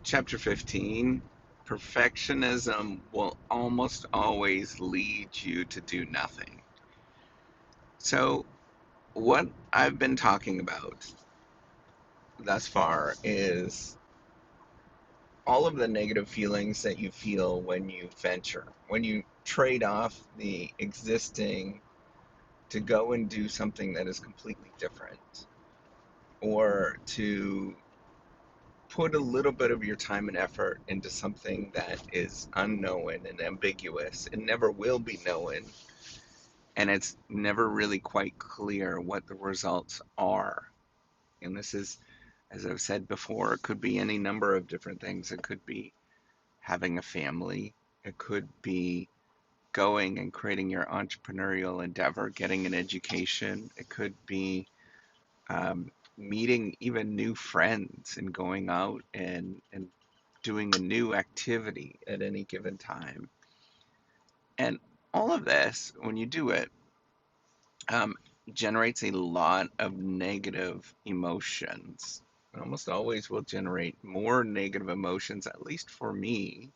Chapter 15, perfectionism will almost always lead you to do nothing. So, what I've been talking about thus far is all of the negative feelings that you feel when you venture, when you trade off the existing to go and do something that is completely different, or to put a little bit of your time and effort into something that is unknown and ambiguous and never will be known, and it's never really quite clear what the results are. And this is, as I've said before, it could be any number of different things. It could be having a family, it could be going and creating your entrepreneurial endeavor, getting an education, it could be um, meeting even new friends and going out and doing a new activity at any given time. And all of this, when you do it, um, generates a lot of negative emotions. It almost always will generate more negative emotions, at least for me,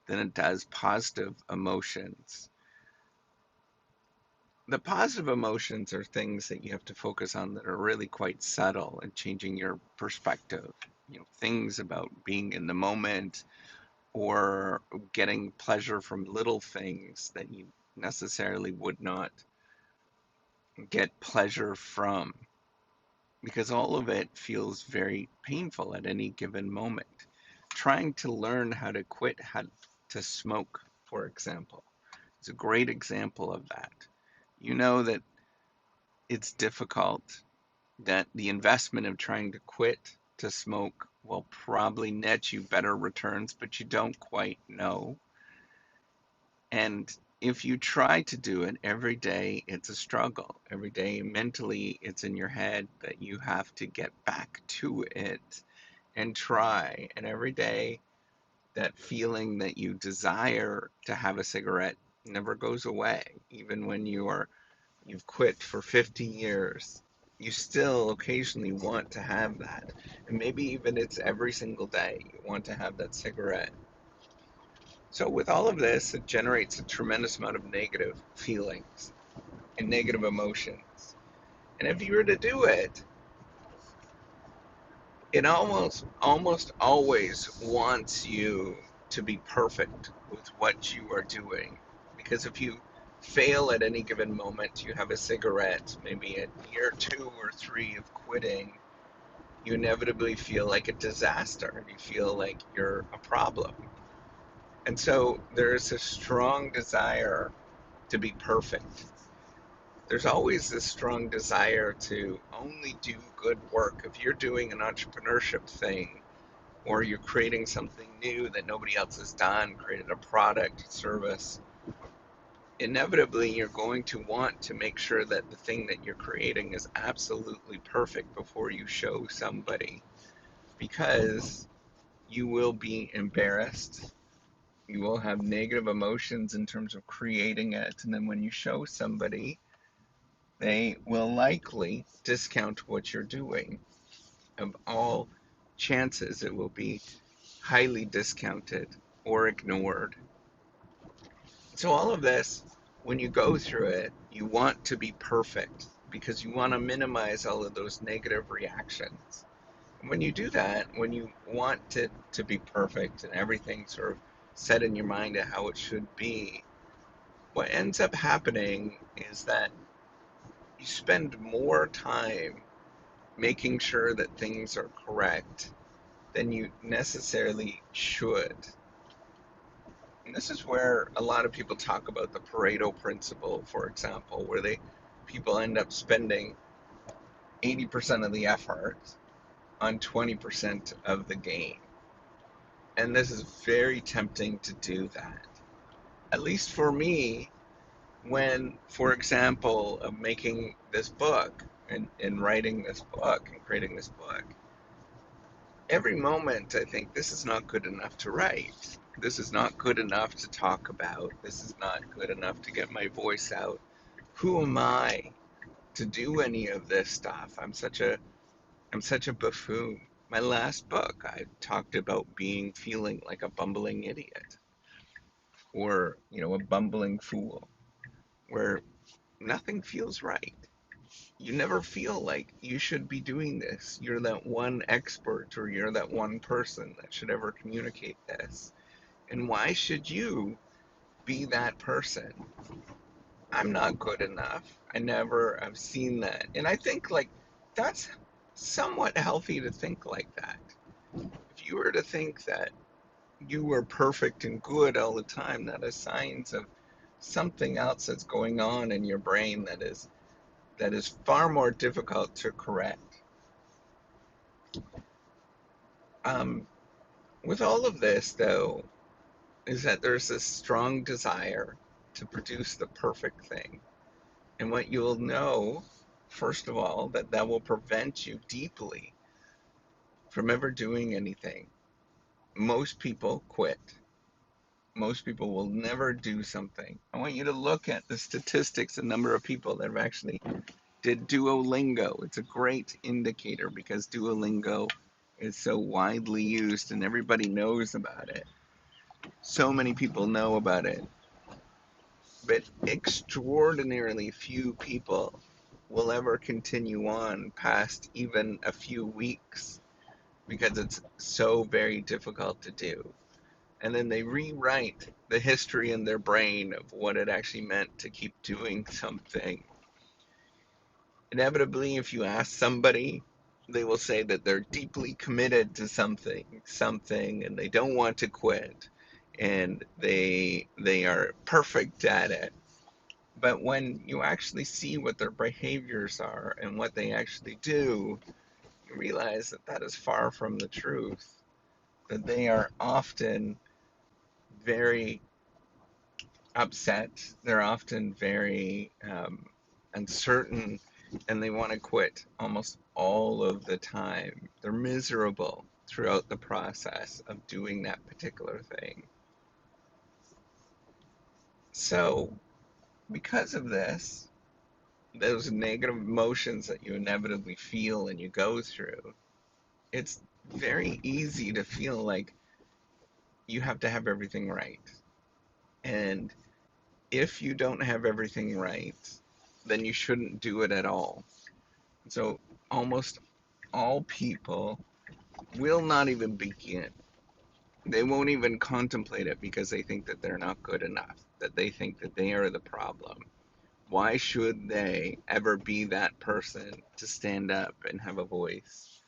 than it does positive emotions. The positive emotions are things that you have to focus on that are really quite subtle and changing your perspective. Things about being in the moment or getting pleasure from little things that you necessarily would not get pleasure from, because all of it feels very painful at any given moment. Trying to learn how to quit how to smoke, for example, is a great example of that. You know that it's difficult, that the investment of trying to quit to smoke will probably net you better returns, but you don't quite know. And if you try to do it every day, it's a struggle. Every day, mentally, it's in your head that you have to get back to it and try. And every day, that feeling that you desire to have a cigarette never goes away. Even when you've quit for 50 years, you still occasionally want to have that. And maybe even it's every single day you want to have that cigarette. So, with all of this, it generates a tremendous amount of negative feelings and negative emotions. And if you were to do it, it almost always wants you to be perfect with what you are doing. Because if you fail at any given moment, you have a cigarette, maybe at year 2 or 3 of quitting, you inevitably feel like a disaster. You feel like you're a problem. And so there's a strong desire to be perfect. There's always this strong desire to only do good work. If you're doing an entrepreneurship thing or you're creating something new that nobody else has done, created a product, service, inevitably you're going to want to make sure that the thing that you're creating is absolutely perfect before you show somebody, because you will be embarrassed. You will have negative emotions in terms of creating it, and then when you show somebody, they will likely discount what you're doing. Of all chances, it will be highly discounted or ignored. So, all of this, when you go through it, you want to be perfect because you want to minimize all of those negative reactions. And when you do that, when you want it to be perfect and everything sort of set in your mind to how it should be, what ends up happening is that you spend more time making sure that things are correct than you necessarily should. And this is where a lot of people talk about the Pareto principle, for example, where people end up spending 80% of the effort on 20% of the gain. And this is very tempting to do that. At least for me, when, for example, of making this book and writing this book and creating this book, every moment I think this is not good enough to write. This is not good enough to talk about. This is not good enough to get my voice out. Who am I to do any of this stuff? I'm such a buffoon. my last book, I talked about feeling like a bumbling idiot, or, a bumbling fool, where nothing feels right. You never feel like you should be doing this. You're that one expert, or you're that one person that should ever communicate this. And why should you be that person? I'm not good enough. I never have seen that. And I think, like, that's somewhat healthy to think like that. If you were to think that you were perfect and good all the time, that is signs of something else that's going on in your brain that is far more difficult to correct. Um, with all of this, though, is that there's this strong desire to produce the perfect thing. And what you'll know, first of all, that will prevent you deeply from ever doing anything. Most people quit. Most people will never do something. I want you to look at the statistics, the number of people that have actually did Duolingo. It's a great indicator because Duolingo is so widely used and everybody knows about it. So many people know about it, but extraordinarily few people will ever continue on past even a few weeks because it's so very difficult to do. And then they rewrite the history in their brain of what it actually meant to keep doing something. Inevitably, if you ask somebody, they will say that they're deeply committed to something, and they don't want to quit, and they are perfect at it. But when you actually see what their behaviors are and what they actually do, you realize that that is far from the truth. That they are often very upset. They're often very uncertain, and they want to quit almost all of the time. They're miserable throughout the process of doing that particular thing. So, because of this, those negative emotions that you inevitably feel and you go through, it's very easy to feel like you have to have everything right. And if you don't have everything right, then you shouldn't do it at all. So almost all people will not even begin. They won't even contemplate it because they think that they're not good enough, that they think that they are the problem. Why should they ever be that person to stand up and have a voice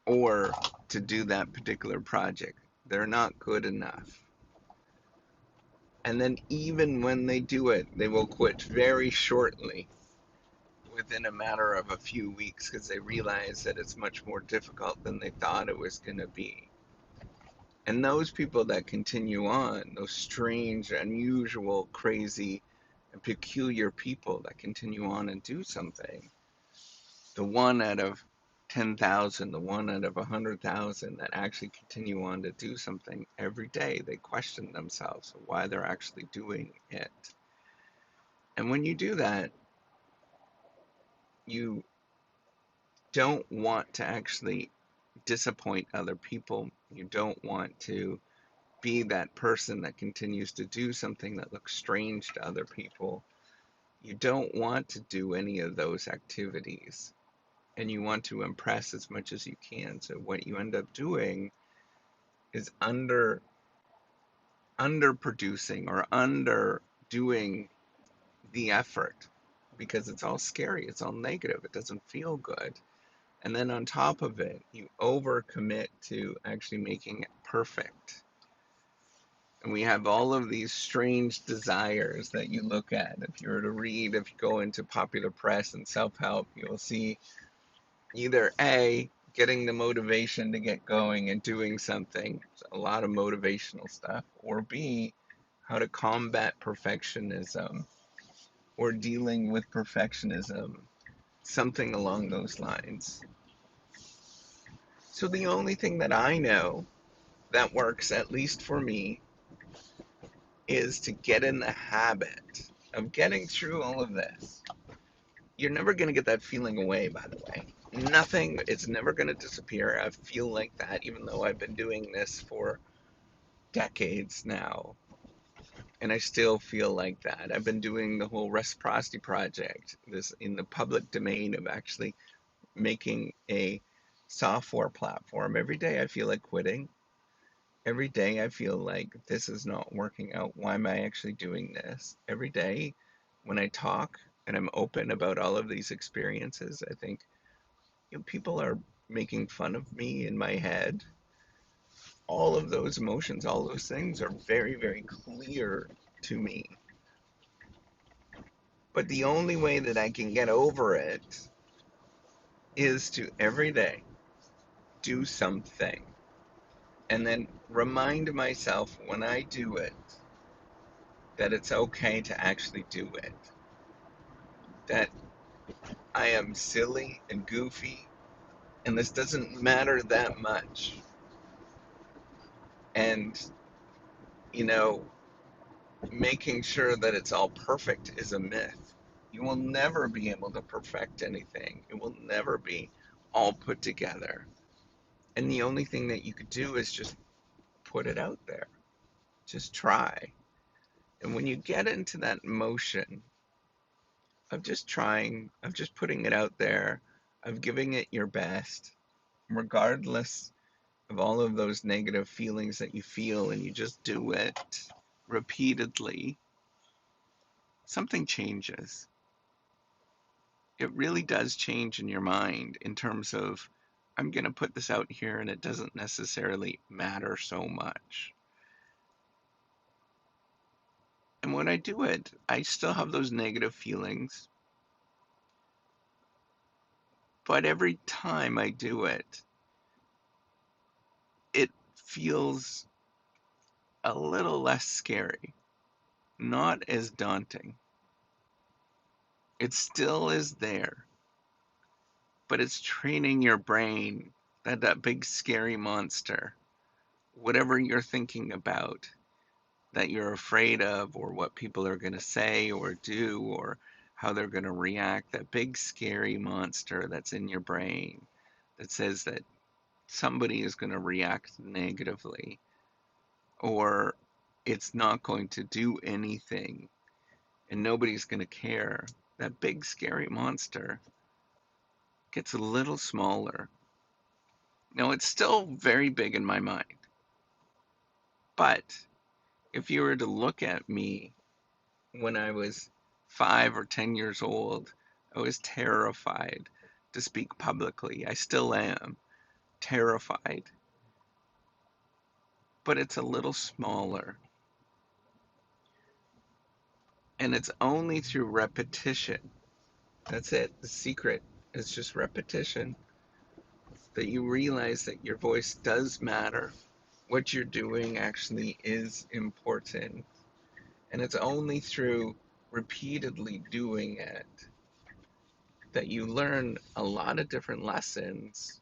or to do that particular project? They're not good enough. And then even when they do it, they will quit very shortly, within a matter of a few weeks, because they realize that it's much more difficult than they thought it was going to be. And those people that continue on, those strange, unusual, crazy, and peculiar people that continue on and do something, the one out of 10,000, the one out of 100,000 that actually continue on to do something every day, they question themselves why they're actually doing it. And when you do that, you don't want to actually disappoint other people. You don't want to be that person that continues to do something that looks strange to other people. You don't want to do any of those activities, and you want to impress as much as you can. So what you end up doing is underproducing or underdoing the effort, because it's all scary, it's all negative, it doesn't feel good. And then on top of it, you overcommit to actually making it perfect. And we have all of these strange desires that you look at. If you were to read, if you go into popular press and self-help, you'll see either A, getting the motivation to get going and doing something, a lot of motivational stuff, or B, how to combat perfectionism or dealing with perfectionism, something along those lines. So the only thing that I know that works, at least for me, is to get in the habit of getting through all of this. You're never going to get that feeling away, by the way. nothing, it's never going to disappear. I feel like that, even though I've been doing this for decades now. And I still feel like that. I've been doing the whole reciprocity project, this in the public domain of actually making a software platform. Every day I feel like quitting. Every day I feel like this is not working out. Why am I actually doing this? Every day when I talk and I'm open about all of these experiences, I think, people are making fun of me in my head. All of those emotions, all those things are very, very clear to me. But the only way that I can get over it is to every day do something and then remind myself when I do it that it's okay to actually do it. That I am silly and goofy and this doesn't matter that much. And, you know, making sure that it's all perfect is a myth. You will never be able to perfect anything. It will never be all put together. And the only thing that you could do is just put it out there. Just try. And when you get into that motion of just trying, of just putting it out there, of giving it your best, regardless of all of those negative feelings that you feel, and you just do it repeatedly, something changes. It really does change in your mind in terms of, I'm going to put this out here and it doesn't necessarily matter so much. And when I do it, I still have those negative feelings. But every time I do it, it feels a little less scary, not as daunting. It still is there, but it's training your brain that that big scary monster, whatever you're thinking about, that you're afraid of, or what people are going to say or do, or how they're going to react, that big scary monster that's in your brain that says that somebody is going to react negatively, or it's not going to do anything and nobody's going to care. That big scary monster gets a little smaller. Now, it's still very big in my mind, but if you were to look at me when I was 5 or 10 years old, I was terrified to speak publicly. I still am terrified, but it's a little smaller. And it's only through repetition. That's it. The secret is just repetition, that you realize that your voice does matter. What you're doing actually is important. And it's only through repeatedly doing it that you learn a lot of different lessons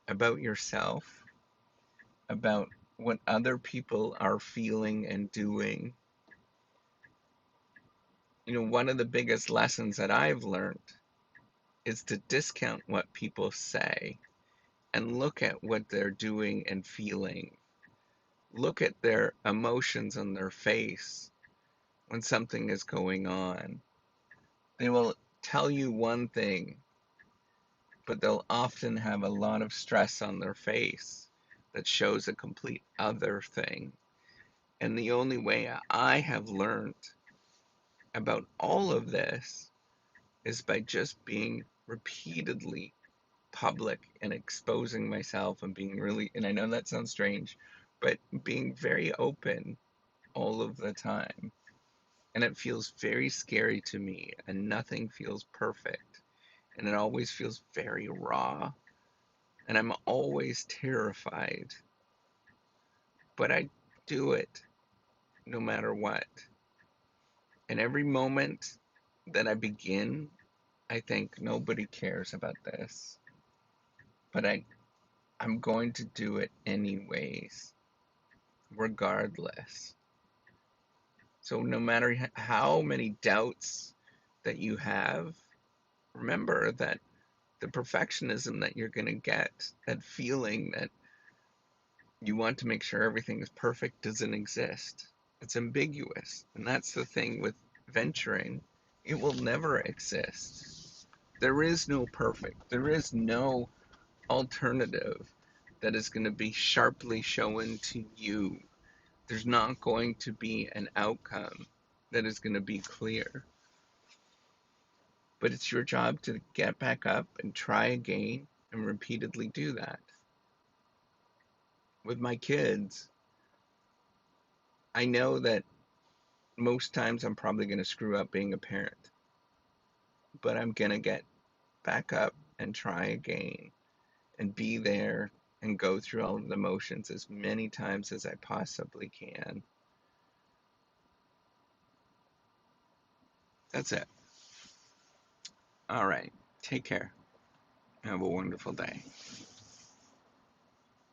about yourself, about what other people are feeling and doing. One of the biggest lessons that I've learned is to discount what people say and look at what they're doing and feeling. Look at their emotions on their face when something is going on. They will tell you one thing, but they'll often have a lot of stress on their face that shows a complete other thing. And the only way I have learned about all of this is by just being repeatedly public and exposing myself and being really, and I know that sounds strange, but being very open all of the time. And it feels very scary to me, and nothing feels perfect. And it always feels very raw. And I'm always terrified. But I do it no matter what. And every moment that I begin, I think nobody cares about this. But I'm going to do it anyways, regardless. So no matter how many doubts that you have, remember that The perfectionism that you're going to get, that feeling that you want to make sure everything is perfect, doesn't exist. It's ambiguous. And that's the thing with venturing. It will never exist. There is no perfect. There is no alternative that is going to be sharply shown to you. There's not going to be an outcome that is going to be clear. But it's your job to get back up and try again and repeatedly do that. With my kids, I know that most times I'm probably going to screw up being a parent, but I'm going to get back up and try again and be there and go through all of the motions as many times as I possibly can. That's it. All right. Take care. Have a wonderful day.